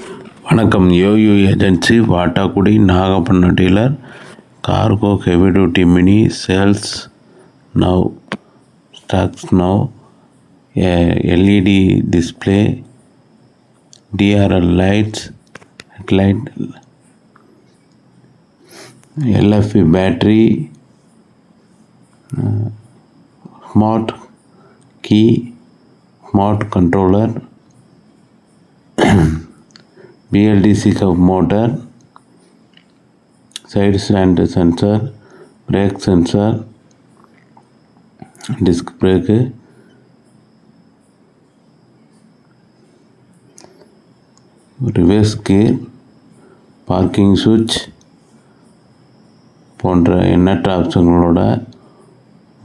வணக்கம். Yoyo agency, Vattakudi, Nagapattinam dealer. Cargo heavy duty mini sales now. Stocks now. LED display, DRL lights, headlight, LFE battery, smart key, smart controller, BLDC curve motor, side stand sensor, brake sensor, disc brake, reverse gear, parking switch போன்ற எண்ணற்ற ஆப்ஷன்களோட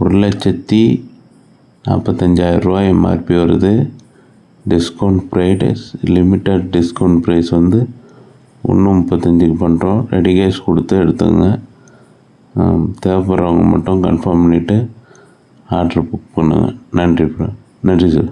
1,45,000 MRP வருது. Discount price, limited discount price வந்து 1,35 பண்ணுறோம். Ready cash கொடுத்து எடுத்துங்க. தேவைப்படுறவங்க மட்டும் கன்ஃபார்ம் பண்ணிவிட்டு ஆர்டர் புக் பண்ணுங்கள். நன்றி சார்.